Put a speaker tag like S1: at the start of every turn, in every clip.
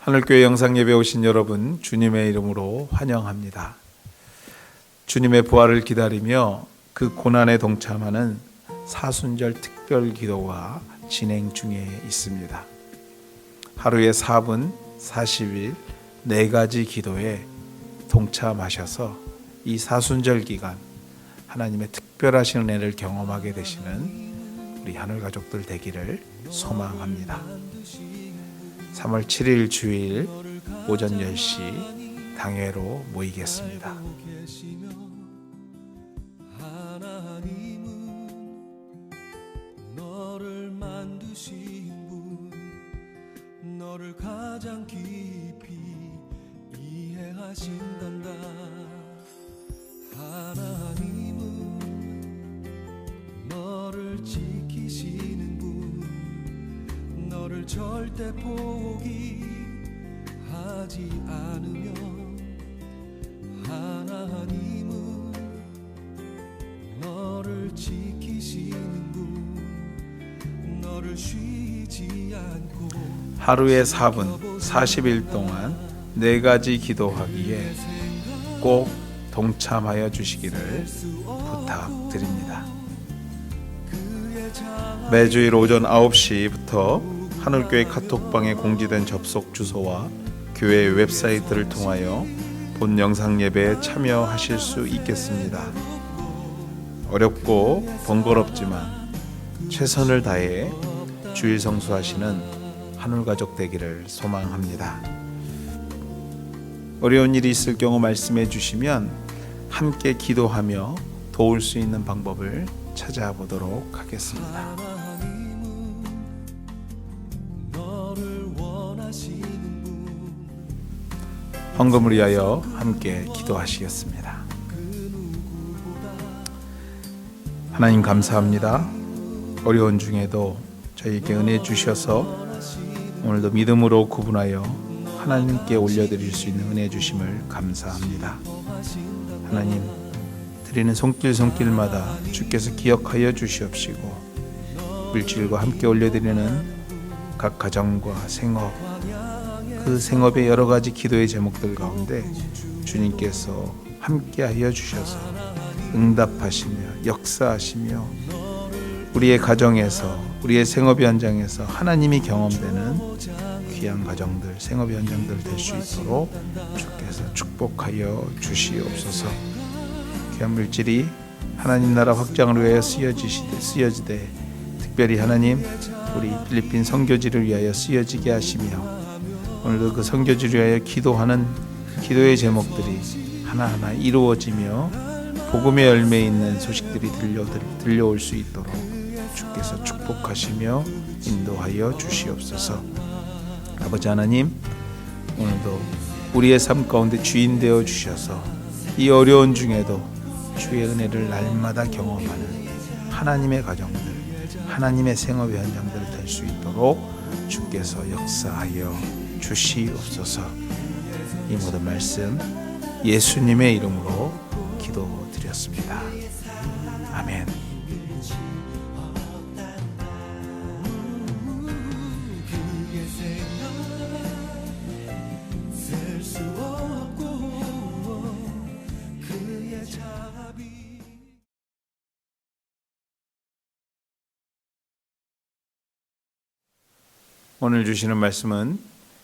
S1: 하늘교회 영상예배 오신 여러분, 주님의 이름으로 환영합니다. 주님의 부활을 기다리며 그 고난에 동참하는 사순절 특별 기도가 진행 중에 있습니다. 하루에 4분, 40일, 4가지 기도에 동참하셔서 이 사순절 기간 하나님의 특별하신 은혜를 경험하게 되시는 우리 하늘 가족들 되기를 소망합니다. 3월 7일 주일 오전 10시 당회로 모이겠습니다.
S2: 하나님은 너를 만드신 분, 너를 가장 깊이 이해하신단다. 하나님은 너를 지키시는 분, 너를 절대 포기하지 않으며, 하나님은 너를 지키시는 분, 너를 쉬지 않고.
S1: 하루에 4분, 40일 동안 4가지 기도하기에 꼭 동참하여 주시기를 부탁드립니다. 매주일 오전 9시부터 하늘교회 카톡방에 공지된 접속 주소와 교회 웹사이트를 통하여 본 영상 예배에 참여하실 수 있겠습니다. 어렵고 번거롭지만 최선을 다해 주일 성수하시는 하늘가족 되기를 소망합니다. 어려운 일이 있을 경우 말씀해 주시면 함께 기도하며 도울 수 있는 방법을 찾아보도록 하겠습니다. 헌금을 위하여 함께 기도하시겠습니다. 하나님 감사합니다. 어려운 중에도 저희에게 은혜 주셔서 오늘도 믿음으로 구분하여 하나님께 올려드릴 수 있는 은혜 주심을 감사합니다. 하나님, 드리는 손길마다 주께서 기억하여 주시옵시고 물질과 함께 올려드리는 각 가정과 생업, 그 생업의 여러 가지 기도의 제목들 가운데 주님께서 함께하여 주셔서 응답하시며 역사하시며 우리의 가정에서, 우리의 생업 현장에서 하나님이 경험되는 귀한 가정들, 생업 현장들 될 수 있도록 주께서 축복하여 주시옵소서. 귀한 물질이 하나님 나라 확장을 위하여 쓰여지되 특별히 하나님 우리 필리핀 선교지를 위하여 쓰여지게 하시며 오늘도 그 선교지를 위하여 기도하는 기도의 제목들이 하나하나 이루어지며 복음의 열매 있는 소식들이 들려올 수 있도록 주께서 축복하시며 인도하여 주시옵소서. 아버지 하나님, 오늘도 우리의 삶 가운데 주인 되어 주셔서 이 어려운 중에도 주의 은혜를 날마다 경험하는 하나님의 가정들, 하나님의 생업의 현장들 될 수 있도록 주께서 역사하여 주시옵소서. 이 모든 말씀 예수님의 이름으로 기도드렸습니다. 아멘. 오늘 주시는 말씀은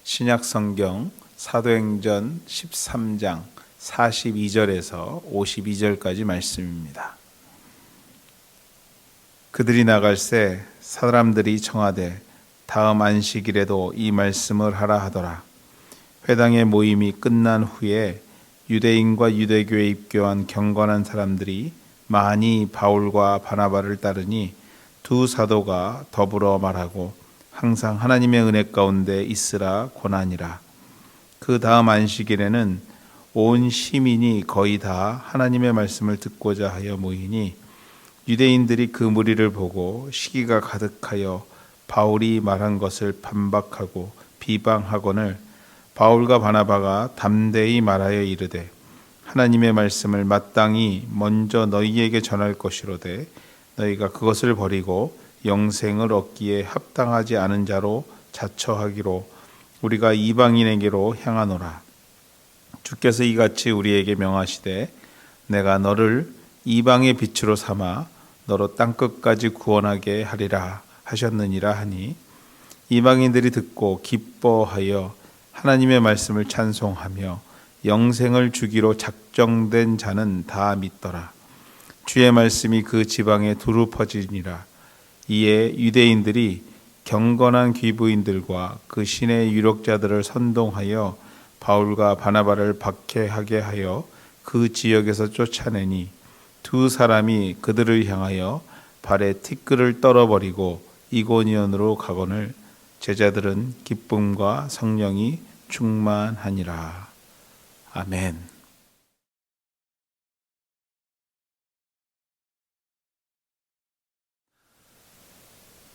S1: 신약성경 사도행전 13장 42절에서 52절까지 말씀입니다. 그들이 나갈새 사람들이 청하되 다음 안식일에도 이 말씀을 하라 하더라. 회당의 모임이 끝난 후에 유대인과 유대교에 입교한 경건한 사람들이 많이 바울과 바나바를 따르니 두 사도가 더불어 말하고 항상 하나님의 은혜 가운데 있으라 권하니라. 그 다음 안식일에는 온 시민이 거의 다 하나님의 말씀을 듣고자 하여 모이니 유대인들이 그 무리를 보고 시기가 가득하여 바울이 말한 것을 반박하고 비방하거늘 바울과 바나바가 담대히 말하여 이르되 하나님의 말씀을 마땅히 먼저 너희에게 전할 것이로되 너희가 그것을 버리고 영생을 얻기에 합당하지 않은 자로 자처하기로 우리가 이방인에게로 향하노라. 주께서 이같이 우리에게 명하시되 내가 너를 이방의 빛으로 삼아 너로 땅끝까지 구원하게 하리라 하셨느니라 하니 이방인들이 듣고 기뻐하여 하나님의 말씀을 찬송하며 영생을 주기로 작정된 자는 다 믿더라. 주의 말씀이 그 지방에 두루 퍼지니라. 이에 유대인들이 경건한 귀부인들과 그 신의 유력자들을 선동하여 바울과 바나바를 박해하게 하여 그 지역에서 쫓아내니 두 사람이 그들을 향하여 발에 티끌을 떨어버리고 이고니온으로 가거늘 제자들은 기쁨과 성령이 충만하니라. 아멘.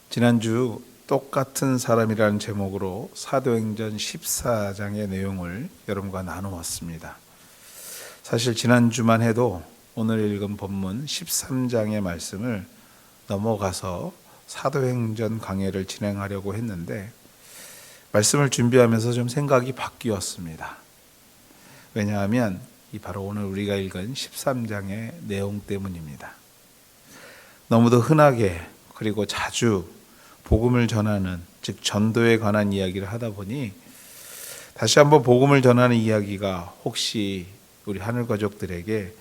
S1: 지난주 똑같은 사람이라는 제목으로 사도행전 14장의 내용을 여러분과 나누었습니다. 사실 지난주만 해도 오늘 읽은 본문 13장의 말씀을 넘어가서 사도행전 강해를 진행하려고 했는데 말씀을 준비하면서 좀 생각이 바뀌었습니다. 왜냐하면 바로 오늘 우리가 읽은 13장의 내용 때문입니다. 너무도 흔하게 그리고 자주 복음을 전하는, 즉 전도에 관한 이야기를 하다 보니 다시 한번 복음을 전하는 이야기가 혹시 우리 하늘 가족들에게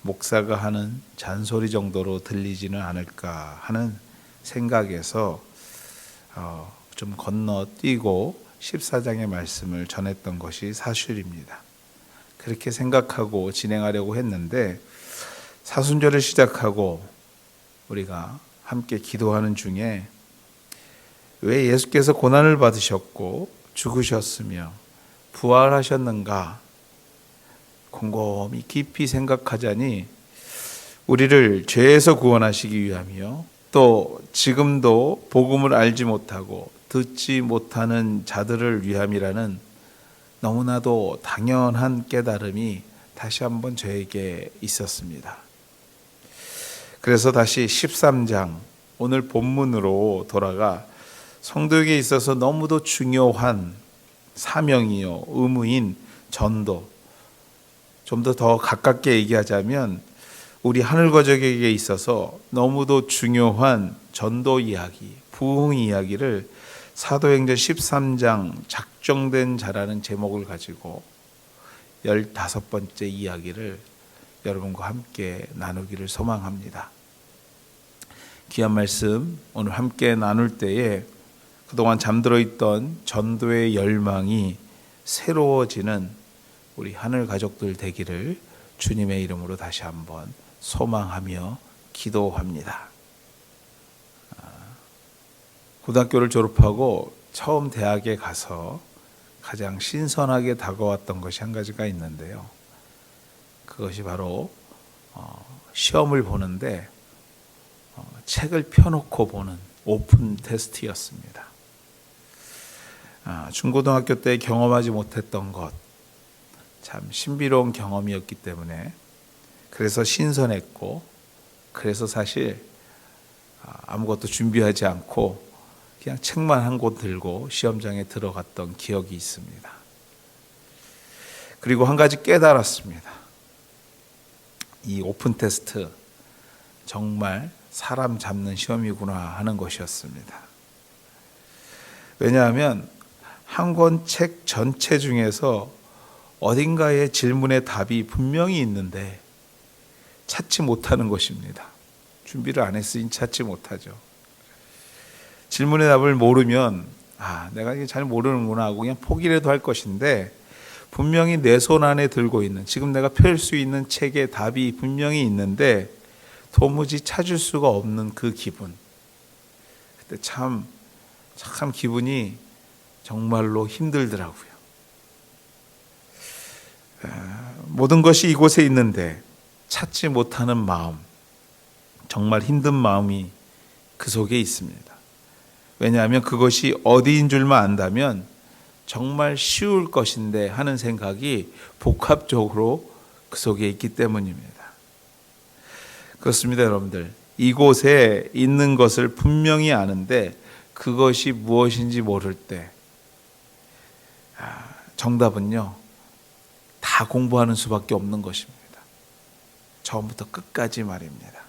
S1: 목사가 하는 잔소리 정도로 들리지는 않을까 하는 생각에서 좀 건너뛰고 14장의 말씀을 전했던 것이 사실입니다. 그렇게 생각하고 진행하려고 했는데 사순절을 시작하고 우리가 함께 기도하는 중에 왜 예수께서 고난을 받으셨고 죽으셨으며 부활하셨는가 곰곰이 깊이 생각하자니 우리를 죄에서 구원하시기 위함이요 또 지금도 복음을 알지 못하고 듣지 못하는 자들을 위함이라는 너무나도 당연한 깨달음이 다시 한번 저에게 있었습니다. 그래서 다시 13장 오늘 본문으로 돌아가 성도에게 있어서 너무도 중요한 사명이요 의무인 전도, 좀 더 가깝게 얘기하자면 우리 하늘가족에게 있어서 너무도 중요한 전도 이야기, 부흥 이야기를 사도행전 13장 작정된 자라는 제목을 가지고 15번째 이야기를 여러분과 함께 나누기를 소망합니다. 귀한 말씀 오늘 함께 나눌 때에 그동안 잠들어 있던 전도의 열망이 새로워지는 우리 하늘 가족들 되기를 주님의 이름으로 다시 한번 소망하며 기도합니다. 고등학교를 졸업하고 처음 대학에 가서 가장 신선하게 다가왔던 것이 한 가지가 있는데요. 그것이 바로 시험을 보는데 책을 펴놓고 보는 오픈 테스트였습니다. 중고등학교 때 경험하지 못했던 것, 참 신비로운 경험이었기 때문에 그래서 신선했고 그래서 사실 아무것도 준비하지 않고 그냥 책만 한 권 들고 시험장에 들어갔던 기억이 있습니다. 그리고 한 가지 깨달았습니다. 이 오픈 테스트 정말 사람 잡는 시험이구나 하는 것이었습니다. 왜냐하면 한 권 책 전체 중에서 어딘가에 질문의 답이 분명히 있는데 찾지 못하는 것입니다. 준비를 안 했으니 찾지 못하죠. 질문의 답을 모르면 내가 이게 잘 모르는구나 하고 그냥 포기라도 할 것인데 분명히 내 손 안에 들고 있는 지금 내가 펼 수 있는 책의 답이 분명히 있는데 도무지 찾을 수가 없는 그 기분. 그때 참 기분이 정말로 힘들더라고요. 모든 것이 이곳에 있는데 찾지 못하는 마음, 정말 힘든 마음이 그 속에 있습니다. 왜냐하면 그것이 어디인 줄만 안다면 정말 쉬울 것인데 하는 생각이 복합적으로 그 속에 있기 때문입니다. 그렇습니다, 여러분들. 이곳에 있는 것을 분명히 아는데 그것이 무엇인지 모를 때 정답은요, 다 공부하는 수밖에 없는 것입니다. 처음부터 끝까지 말입니다.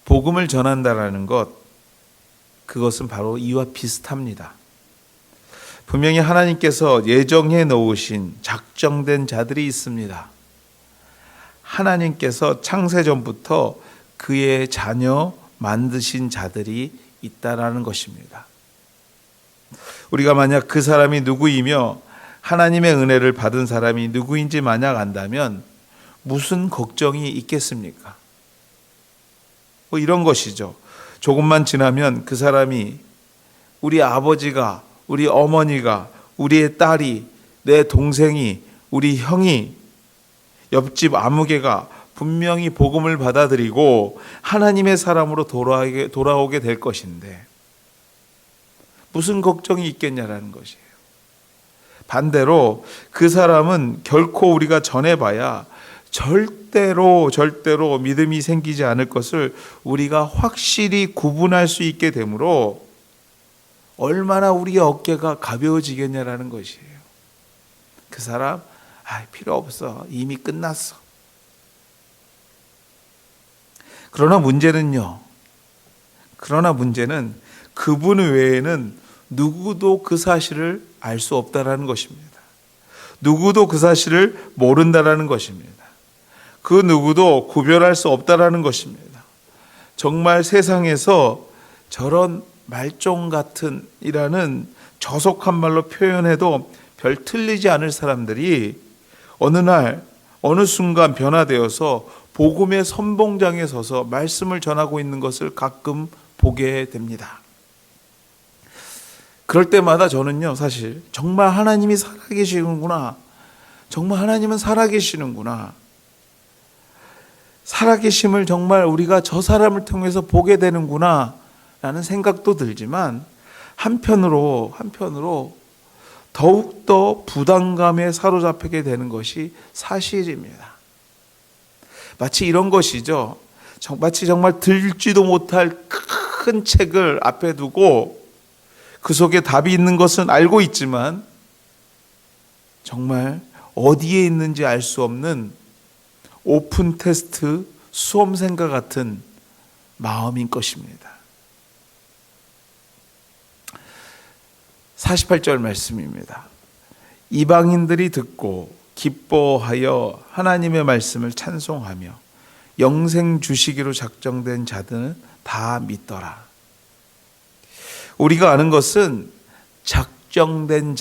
S1: 복음을 전한다라는 것, 그것은 바로 이와 비슷합니다. 분명히 하나님께서 예정해 놓으신 작정된 자들이 있습니다. 하나님께서 창세전부터 그의 자녀 만드신 자들이 있다라는 것입니다. 우리가 만약 그 사람이 누구이며 하나님의 은혜를 받은 사람이 누구인지 만약 안다면 무슨 걱정이 있겠습니까? 뭐 이런 것이죠. 조금만 지나면 그 사람이, 우리 아버지가, 우리 어머니가, 우리의 딸이, 내 동생이, 우리 형이, 옆집 아무개가 분명히 복음을 받아들이고 하나님의 사람으로 돌아오게 될 것인데 무슨 걱정이 있겠냐라는 것이에요. 반대로 그 사람은 결코 우리가 전해봐야 절대로 믿음이 생기지 않을 것을 우리가 확실히 구분할 수 있게 되므로 얼마나 우리의 어깨가 가벼워지겠냐라는 것이에요. 그 사람 필요 없어, 이미 끝났어. 그러나 문제는 그분 외에는 누구도 그 사실을 알 수 없다라는 것입니다. 누구도 그 사실을 모른다라는 것입니다. 그 누구도 구별할 수 없다라는 것입니다. 정말 세상에서 저런 말종 같은 이라는 저속한 말로 표현해도 별 틀리지 않을 사람들이 어느 날 어느 순간 변화되어서 복음의 선봉장에 서서 말씀을 전하고 있는 것을 가끔 보게 됩니다. 그럴 때마다 저는요, 사실 정말 하나님이 살아계시는구나, 정말 하나님은 살아계시는구나, 살아계심을 정말 우리가 저 사람을 통해서 보게 되는구나 라는 생각도 들지만 한편으로 더욱더 부담감에 사로잡히게 되는 것이 사실입니다. 마치 이런 것이죠. 마치 정말 들지도 못할 큰 책을 앞에 두고 그 속에 답이 있는 것은 알고 있지만 정말 어디에 있는지 알 수 없는 오픈 테스트 수험생과 같은 마음인 것입니다. 48절 말씀입니다. 이방인들이 듣고 기뻐하여 하나님의 말씀을 찬송하며 영생 주시기로 작정된 자들은 다 믿더라. 우리가 아는 것은 작정된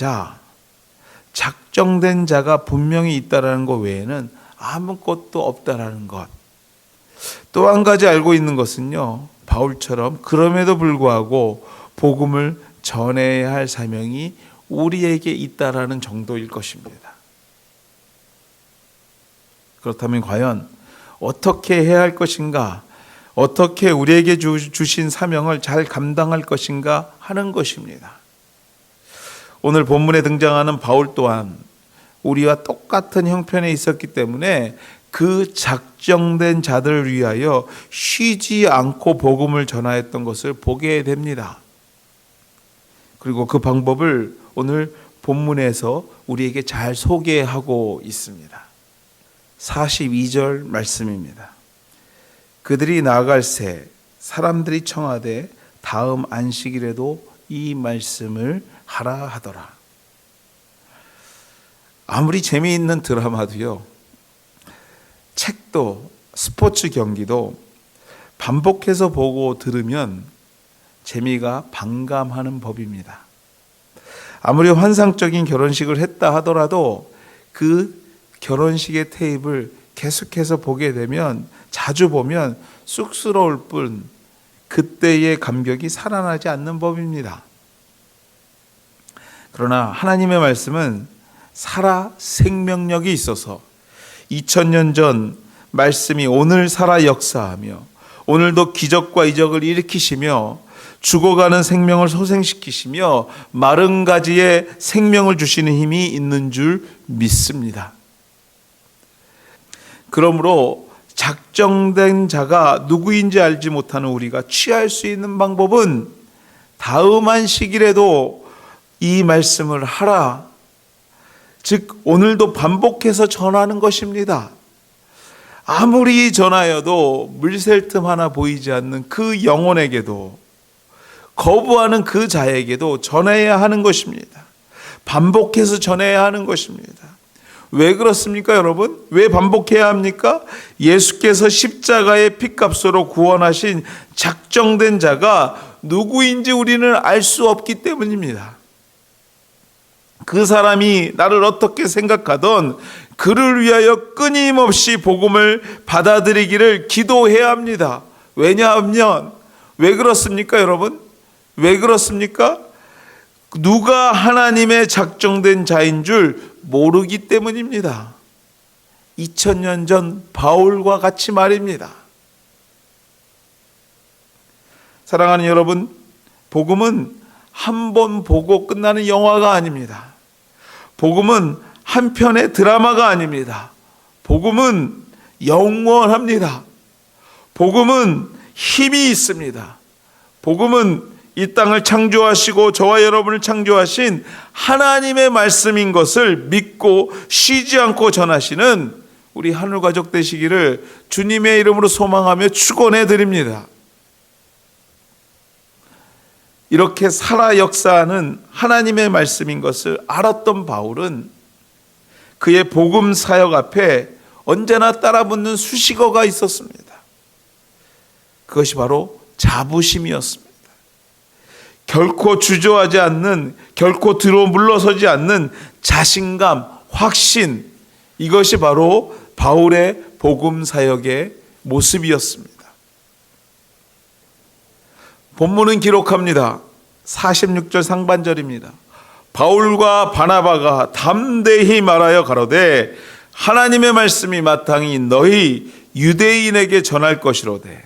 S1: 자가 분명히 있다라는 것 외에는 아무것도 없다라는 것. 또 한 가지 알고 있는 것은요, 바울처럼 그럼에도 불구하고 복음을 전해야 할 사명이 우리에게 있다라는 정도일 것입니다. 그렇다면 과연 어떻게 해야 할 것인가, 어떻게 우리에게 주신 사명을 잘 감당할 것인가 하는 것입니다. 오늘 본문에 등장하는 바울 또한 우리와 똑같은 형편에 있었기 때문에 그 작정된 자들을 위하여 쉬지 않고 복음을 전하였던 것을 보게 됩니다. 그리고 그 방법을 오늘 본문에서 우리에게 잘 소개하고 있습니다. 42절 말씀입니다. 그들이 나아갈 새 사람들이 청하되 다음 안식일에도 이 말씀을 하라 하더라. 아무리 재미있는 드라마도요, 책도, 스포츠 경기도 반복해서 보고 들으면 재미가 반감하는 법입니다. 아무리 환상적인 결혼식을 했다 하더라도 그 결혼식의 테이프를 계속해서 보게 되면, 자주 보면 쑥스러울 뿐 그때의 감격이 살아나지 않는 법입니다. 그러나 하나님의 말씀은 살아 생명력이 있어서 2000년 전 말씀이 오늘 살아 역사하며 오늘도 기적과 이적을 일으키시며 죽어가는 생명을 소생시키시며 마른 가지에 생명을 주시는 힘이 있는 줄 믿습니다. 그러므로 작정된 자가 누구인지 알지 못하는 우리가 취할 수 있는 방법은 다음 안식일에도 이 말씀을 하라. 즉 오늘도 반복해서 전하는 것입니다. 아무리 전하여도 물샐 틈 하나 보이지 않는 그 영혼에게도, 거부하는 그 자에게도 전해야 하는 것입니다. 반복해서 전해야 하는 것입니다. 왜 그렇습니까, 여러분? 왜 반복해야 합니까? 예수께서 십자가의 핏값으로 구원하신 작정된 자가 누구인지 우리는 알 수 없기 때문입니다. 그 사람이 나를 어떻게 생각하던 그를 위하여 끊임없이 복음을 받아들이기를 기도해야 합니다. 왜냐하면, 왜 그렇습니까, 여러분? 왜 그렇습니까? 누가 하나님의 작정된 자인 줄 모르기 때문입니다. 2000년 전 바울과 같이 말입니다. 사랑하는 여러분, 복음은 한 번 보고 끝나는 영화가 아닙니다. 복음은 한 편의 드라마가 아닙니다. 복음은 영원합니다. 복음은 힘이 있습니다. 복음은 이 땅을 창조하시고 저와 여러분을 창조하신 하나님의 말씀인 것을 믿고 쉬지 않고 전하시는 우리 하늘 가족 되시기를 주님의 이름으로 소망하며 축원해 드립니다. 이렇게 살아 역사하는 하나님의 말씀인 것을 알았던 바울은 그의 복음 사역 앞에 언제나 따라붙는 수식어가 있었습니다. 그것이 바로 자부심이었습니다. 결코 주저하지 않는, 결코 뒤로 물러서지 않는 자신감, 확신, 이것이 바로 바울의 복음 사역의 모습이었습니다. 본문은 기록합니다. 46절 상반절입니다. 바울과 바나바가 담대히 말하여 가로되 하나님의 말씀이 마땅히 너희 유대인에게 전할 것이로되.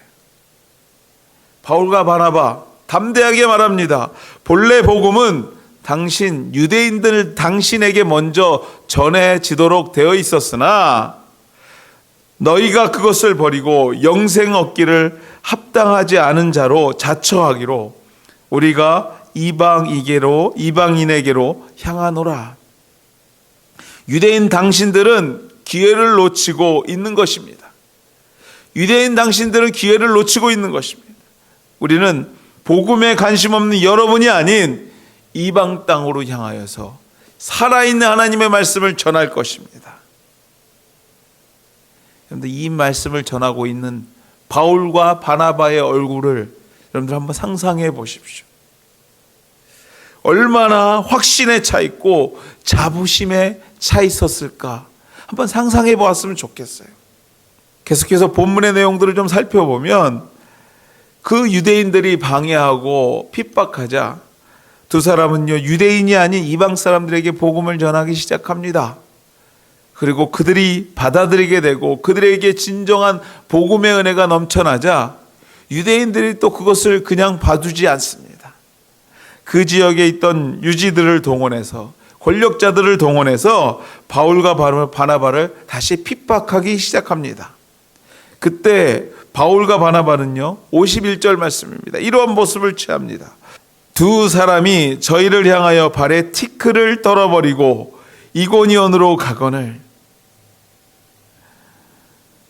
S1: 바울과 바나바 담대하게 말합니다. 본래 복음은 당신 유대인들 당신에게 먼저 전해지도록 되어 있었으나 너희가 그것을 버리고 영생 얻기를 합당하지 않은 자로 자처하기로 우리가 이방인에게로 향하노라. 유대인 당신들은 기회를 놓치고 있는 것입니다. 유대인 당신들은 기회를 놓치고 있는 것입니다. 우리는 복음에 관심 없는 여러분이 아닌 이방 땅으로 향하여서 살아있는 하나님의 말씀을 전할 것입니다. 여러분들, 이 말씀을 전하고 있는 바울과 바나바의 얼굴을 여러분들 한번 상상해 보십시오. 얼마나 확신에 차 있고 자부심에 차 있었을까 한번 상상해 보았으면 좋겠어요. 계속해서 본문의 내용들을 좀 살펴보면 그 유대인들이 방해하고 핍박하자 두 사람은요, 유대인이 아닌 이방 사람들에게 복음을 전하기 시작합니다. 그리고 그들이 받아들이게 되고 그들에게 진정한 복음의 은혜가 넘쳐나자 유대인들이 또 그것을 그냥 봐두지 않습니다. 그 지역에 있던 유지들을 동원해서, 권력자들을 동원해서 바울과 바나바를 다시 핍박하기 시작합니다. 그때 바울과 바나바는요, 51절 말씀입니다. 이러한 모습을 취합니다. 두 사람이 저희를 향하여 발에 티끌을 떨어버리고 이고니온으로 가거늘.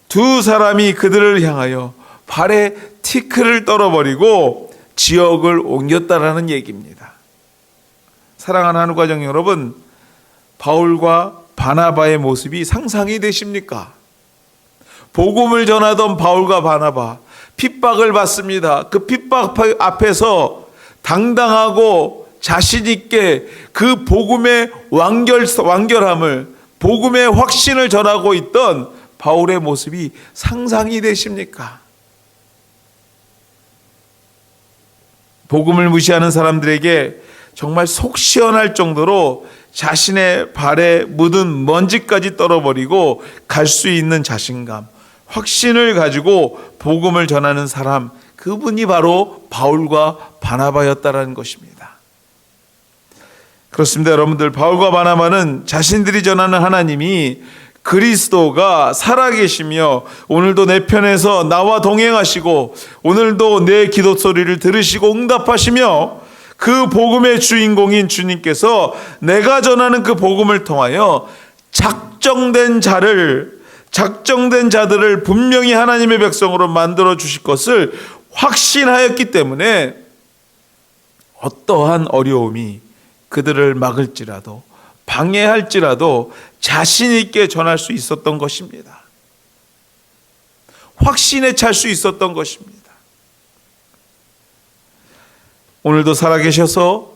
S1: 두 사람이 그들을 향하여 발에 티끌을 떨어버리고 지역을 옮겼다라는 얘기입니다. 사랑하는 한우가정 여러분, 바울과 바나바의 모습이 상상이 되십니까? 복음을 전하던 바울과 바나바, 핍박을 받습니다. 그 핍박 앞에서 당당하고 자신 있게 그 복음의 완결함을, 복음의 확신을 전하고 있던 바울의 모습이 상상이 되십니까? 복음을 무시하는 사람들에게 정말 속 시원할 정도로 자신의 발에 묻은 먼지까지 떨어버리고 갈 수 있는 자신감, 확신을 가지고 복음을 전하는 사람, 그분이 바로 바울과 바나바였다라는 것입니다. 그렇습니다, 여러분들. 바울과 바나바는 자신들이 전하는 하나님이 그리스도가 살아계시며 오늘도 내 편에서 나와 동행하시고 오늘도 내 기도 소리를 들으시고 응답하시며 그 복음의 주인공인 주님께서 내가 전하는 그 복음을 통하여 작정된 자들을 분명히 하나님의 백성으로 만들어 주실 것을 확신하였기 때문에 어떠한 어려움이 그들을 막을지라도 방해할지라도 자신 있게 전할 수 있었던 것입니다. 확신에 찰 수 있었던 것입니다. 오늘도 살아계셔서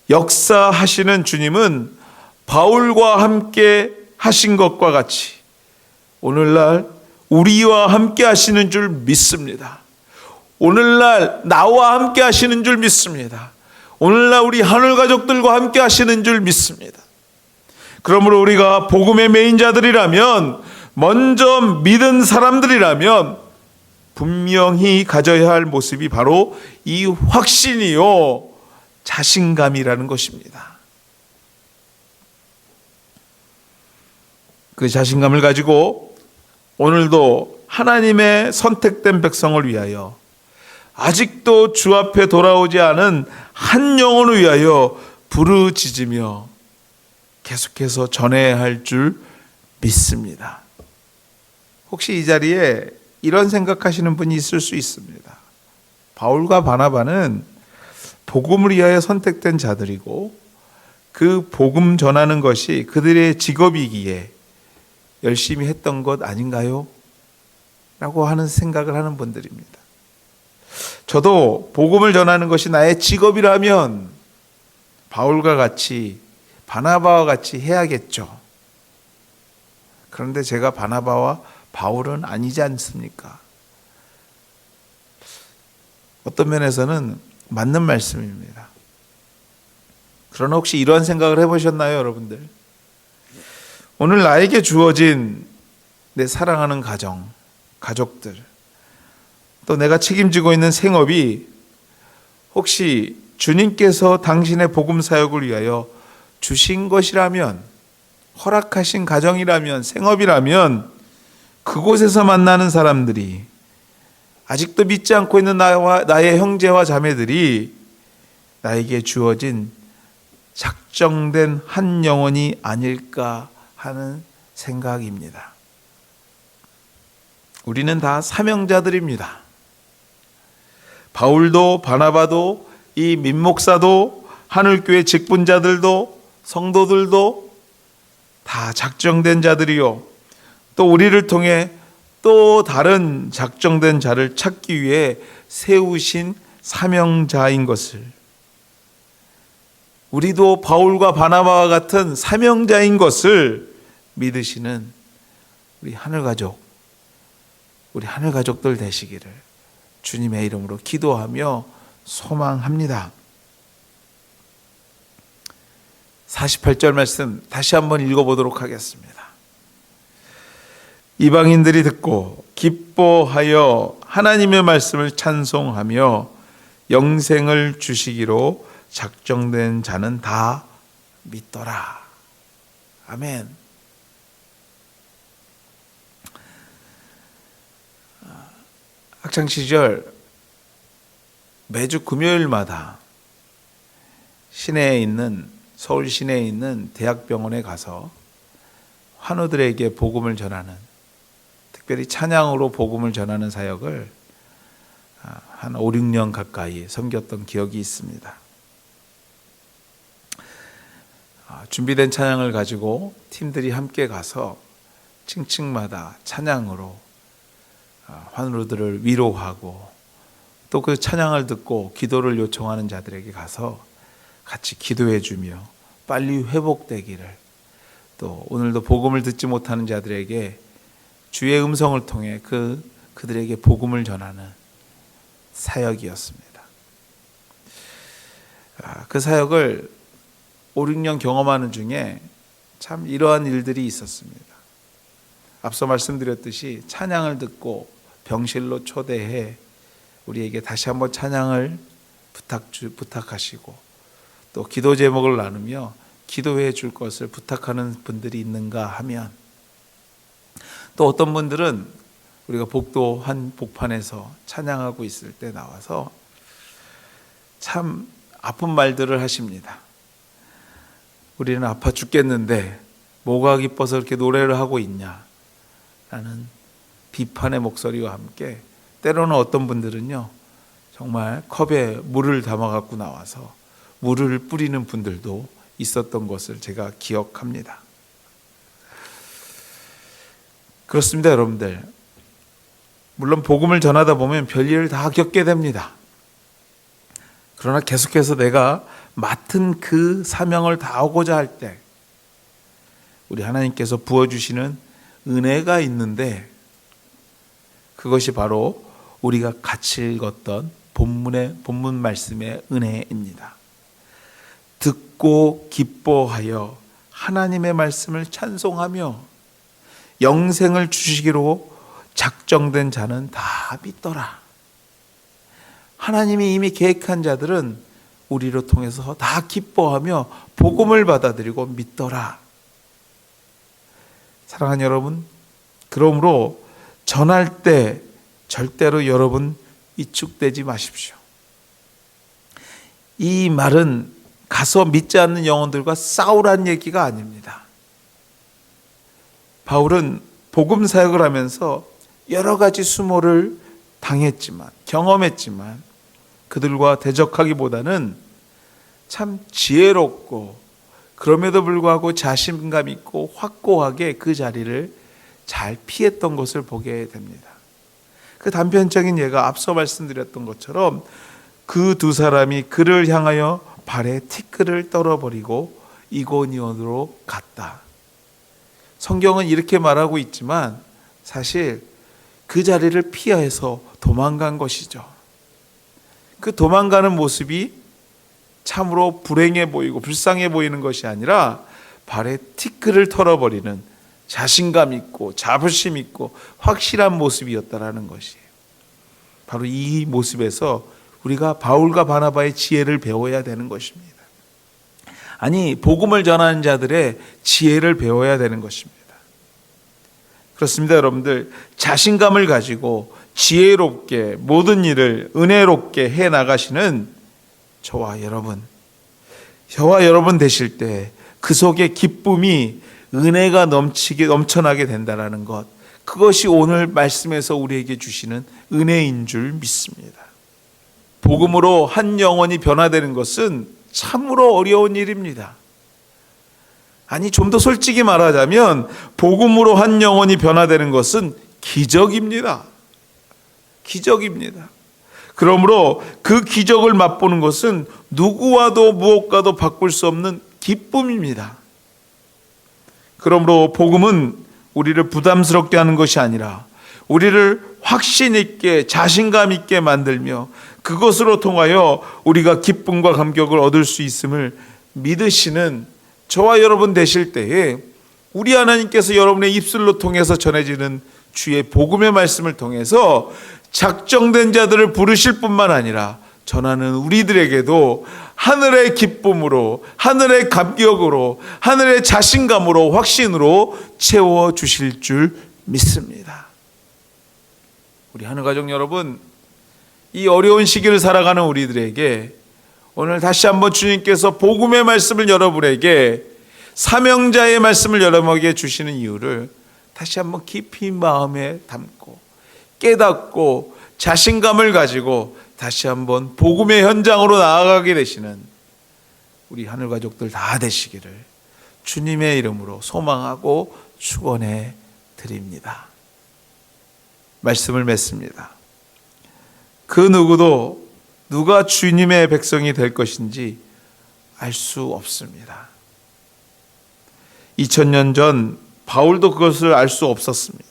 S1: 역사하시는 주님은 바울과 함께 하신 것과 같이 오늘날 우리와 함께 하시는 줄 믿습니다. 오늘날 나와 함께 하시는 줄 믿습니다. 오늘날 우리 하늘 가족들과 함께 하시는 줄 믿습니다. 그러므로 우리가 복음의 메인자들이라면, 먼저 믿은 사람들이라면 분명히 가져야 할 모습이 바로 이 확신이요, 자신감이라는 것입니다. 그 자신감을 가지고 오늘도 하나님의 선택된 백성을 위하여, 아직도 주 앞에 돌아오지 않은 한 영혼을 위하여 부르짖으며 계속해서 전해야 할 줄 믿습니다. 혹시 이 자리에 이런 생각하시는 분이 있을 수 있습니다. 바울과 바나바는 복음을 위하여 선택된 자들이고 그 복음 전하는 것이 그들의 직업이기에 열심히 했던 것 아닌가요? 라고 하는 생각을 하는 분들입니다. 저도 복음을 전하는 것이 나의 직업이라면 바울과 같이, 바나바와 같이 해야겠죠. 그런데 제가 바나바와 바울은 아니지 않습니까? 어떤 면에서는 맞는 말씀입니다. 그러나 혹시 이런 생각을 해보셨나요, 여러분들? 오늘 나에게 주어진 내 사랑하는 가정, 가족들, 또 내가 책임지고 있는 생업이 혹시 주님께서 당신의 복음 사역을 위하여 주신 것이라면, 허락하신 가정이라면, 생업이라면, 그곳에서 만나는 사람들이, 아직도 믿지 않고 있는 나의 형제와 자매들이 나에게 주어진 작정된 한 영혼이 아닐까 하는 생각입니다. 우리는 다 사명자들입니다. 바울도 바나바도 이 민목사도 하늘교회 직분자들도 성도들도 다 작정된 자들이요, 또 우리를 통해 또 다른 작정된 자를 찾기 위해 세우신 사명자인 것을, 우리도 바울과 바나바와 같은 사명자인 것을 믿으시는 우리 하늘가족, 우리 하늘가족들 되시기를 주님의 이름으로 기도하며 소망합니다. 48절 말씀 다시 한번 읽어보도록 하겠습니다. 이방인들이 듣고 기뻐하여 하나님의 말씀을 찬송하며 영생을 주시기로 작정된 자는 다 믿더라. 아멘. 학창시절 매주 금요일마다 시내에 있는, 서울 시내에 있는 대학병원에 가서 환우들에게 복음을 전하는, 특별히 찬양으로 복음을 전하는 사역을 한 5, 6년 가까이 섬겼던 기억이 있습니다. 준비된 찬양을 가지고 팀들이 함께 가서 층층마다 찬양으로 환우들을 위로하고, 또 그 찬양을 듣고 기도를 요청하는 자들에게 가서 같이 기도해 주며 빨리 회복되기를, 또 오늘도 복음을 듣지 못하는 자들에게 주의 음성을 통해 그들에게 복음을 전하는 사역이었습니다. 그 사역을 5, 6년 경험하는 중에 참 이러한 일들이 있었습니다. 앞서 말씀드렸듯이 찬양을 듣고 병실로 초대해 우리에게 다시 한번 찬양을 부탁하시고, 또 기도 제목을 나누며 기도해 줄 것을 부탁하는 분들이 있는가 하면, 또 어떤 분들은 우리가 복도 한 복판에서 찬양하고 있을 때 나와서 참 아픈 말들을 하십니다. 우리는 아파 죽겠는데 뭐가 기뻐서 그렇게 노래를 하고 있냐 라는 비판의 목소리와 함께 때로는 어떤 분들은요, 정말 컵에 물을 담아 갖고 나와서 물을 뿌리는 분들도 있었던 것을 제가 기억합니다. 그렇습니다, 여러분들. 물론 복음을 전하다 보면 별일을 다 겪게 됩니다. 그러나 계속해서 내가 맡은 그 사명을 다하고자 할 때 우리 하나님께서 부어주시는 은혜가 있는데, 그것이 바로 우리가 같이 읽었던 본문 말씀의 은혜입니다. 듣고 기뻐하여 하나님의 말씀을 찬송하며 영생을 주시기로 작정된 자는 다 믿더라. 하나님이 이미 계획한 자들은 우리로 통해서 다 기뻐하며 복음을 받아들이고 믿더라. 사랑하는 여러분, 그러므로 전할 때 절대로 여러분 위축되지 마십시오. 이 말은 가서 믿지 않는 영혼들과 싸우라는 얘기가 아닙니다. 바울은 복음 사역을 하면서 여러 가지 수모를 당했지만, 경험했지만 그들과 대적하기보다는 참 지혜롭고 그럼에도 불구하고 자신감 있고 확고하게 그 자리를 잘 피했던 것을 보게 됩니다. 그 단편적인 예가 앞서 말씀드렸던 것처럼 그 두 사람이 그를 향하여 발에 티끌을 떨어버리고 이고니온으로 갔다. 성경은 이렇게 말하고 있지만 사실 그 자리를 피해서 도망간 것이죠. 그 도망가는 모습이 참으로 불행해 보이고 불쌍해 보이는 것이 아니라 발에 티끌을 털어버리는 자신감 있고 자부심 있고 확실한 모습이었다라는 것이에요. 바로 이 모습에서 우리가 바울과 바나바의 지혜를 배워야 되는 것입니다. 아니, 복음을 전하는 자들의 지혜를 배워야 되는 것입니다. 그렇습니다, 여러분들. 자신감을 가지고 지혜롭게 모든 일을 은혜롭게 해 나가시는 저와 여러분 되실 때 그 속에 기쁨이 은혜가 넘쳐나게 된다는 것, 그것이 오늘 말씀에서 우리에게 주시는 은혜인 줄 믿습니다. 복음으로 한 영혼이 변화되는 것은 참으로 어려운 일입니다. 아니, 좀 더 솔직히 말하자면 복음으로 한 영혼이 변화되는 것은 기적입니다. 기적입니다. 그러므로 그 기적을 맛보는 것은 누구와도 무엇과도 바꿀 수 없는 기쁨입니다. 그러므로 복음은 우리를 부담스럽게 하는 것이 아니라 우리를 확신 있게 자신감 있게 만들며 그것으로 통하여 우리가 기쁨과 감격을 얻을 수 있음을 믿으시는 저와 여러분 되실 때에 우리 하나님께서 여러분의 입술로 통해서 전해지는 주의 복음의 말씀을 통해서 작정된 자들을 부르실 뿐만 아니라 전하는 우리들에게도 하늘의 기쁨으로, 하늘의 감격으로, 하늘의 자신감으로, 확신으로 채워주실 줄 믿습니다. 우리 하늘가족 여러분, 이 어려운 시기를 살아가는 우리들에게 오늘 다시 한번 주님께서 복음의 말씀을 여러분에게, 사명자의 말씀을 여러분에게 주시는 이유를 다시 한번 깊이 마음에 담고 깨닫고 자신감을 가지고 다시 한번 복음의 현장으로 나아가게 되시는 우리 하늘 가족들 다 되시기를 주님의 이름으로 소망하고 축원해 드립니다. 말씀을 맺습니다. 그 누구도 누가 주님의 백성이 될 것인지 알 수 없습니다. 2000년 전 바울도 그것을 알 수 없었습니다.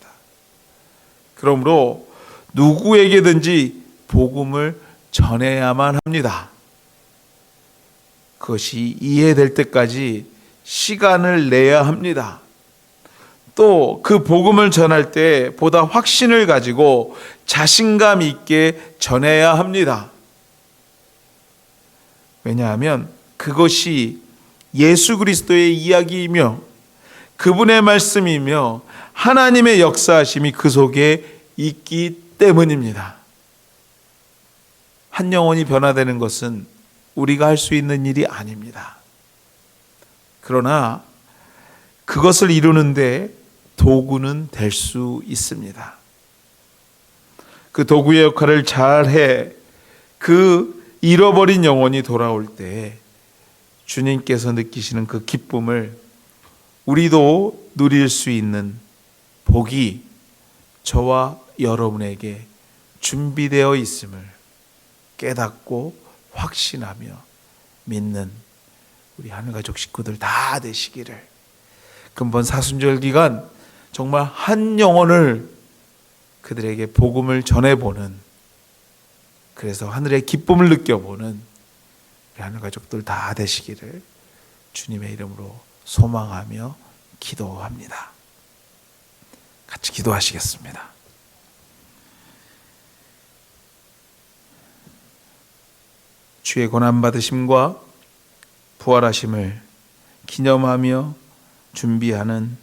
S1: 그러므로 누구에게든지 복음을 전해야만 합니다. 그것이 이해될 때까지 시간을 내야 합니다. 또 그 복음을 전할 때 보다 확신을 가지고 자신감 있게 전해야 합니다. 왜냐하면 그것이 예수 그리스도의 이야기이며 그분의 말씀이며 하나님의 역사하심이 그 속에 있기 때문입니다. 한 영혼이 변화되는 것은 우리가 할 수 있는 일이 아닙니다. 그러나 그것을 이루는데 도구는 될 수 있습니다. 그 도구의 역할을 잘해 그 잃어버린 영혼이 돌아올 때 주님께서 느끼시는 그 기쁨을 우리도 누릴 수 있는 복이 저와 여러분에게 준비되어 있음을 깨닫고 확신하며 믿는 우리 하늘가족 식구들 다 되시기를. 근본 사순절 기간 정말 한 영혼을 그들에게 복음을 전해보는, 그래서 하늘의 기쁨을 느껴보는 우리 하늘가족들 다 되시기를 주님의 이름으로 소망하며 기도합니다. 같이 기도하시겠습니다. 주의 고난받으심과 부활하심을 기념하며 준비하는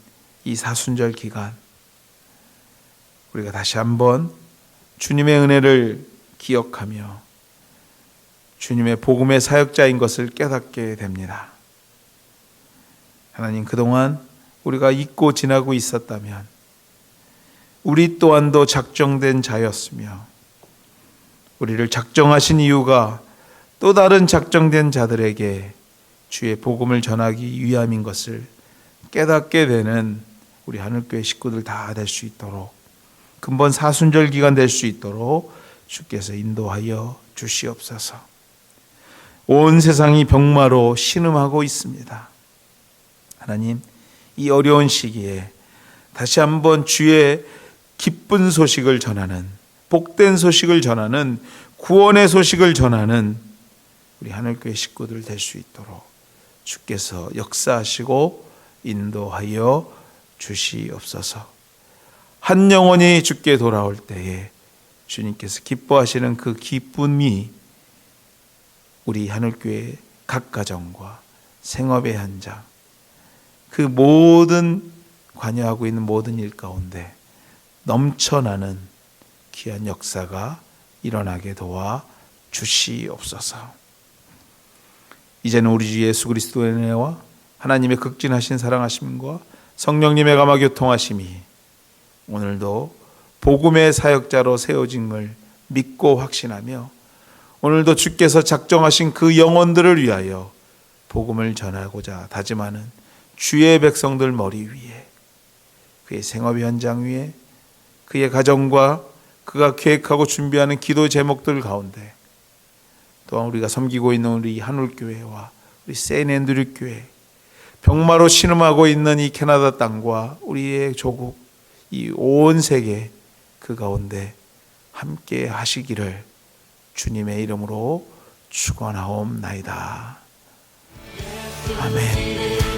S1: 이 사순절 기간, 우리가 다시 한번 주님의 은혜를 기억하며 주님의 복음의 사역자인 것을 깨닫게 됩니다. 하나님, 그동안 우리가 잊고 지나고 있었다면 우리 또한도 작정된 자였으며 우리를 작정하신 이유가 또 다른 작정된 자들에게 주의 복음을 전하기 위함인 것을 깨닫게 되는 우리 하늘교회 식구들 다 될 수 있도록, 근본 사순절 기간 될 수 있도록 주께서 인도하여 주시옵소서. 온 세상이 병마로 신음하고 있습니다. 하나님, 이 어려운 시기에 다시 한번 주의 기쁜 소식을 전하는, 복된 소식을 전하는, 구원의 소식을 전하는 우리 하늘교회 식구들 될 수 있도록 주께서 역사하시고 인도하여 주시옵소서. 한 영혼이 주께 돌아올 때에 주님께서 기뻐하시는 그 기쁨이 우리 하늘교회 각 가정과 생업의 현장, 그 모든 관여하고 있는 모든 일 가운데 넘쳐나는 귀한 역사가 일어나게 도와 주시옵소서. 이제는 우리 주 예수 그리스도의 은혜와 하나님의 극진하신 사랑하심과 성령님의 감화 교통하심이 오늘도 복음의 사역자로 세워짐을 믿고 확신하며 오늘도 주께서 작정하신 그 영혼들을 위하여 복음을 전하고자 다짐하는 주의 백성들 머리 위에, 그의 생업 현장 위에, 그의 가정과 그가 계획하고 준비하는 기도 제목들 가운데, 또한 우리가 섬기고 있는 우리 한울교회와 우리 세인앤드류 교회, 병마로 신음하고 있는 이 캐나다 땅과 우리의 조국, 이 온 세계 그 가운데 함께 하시기를 주님의 이름으로 축원하옵나이다. 아멘.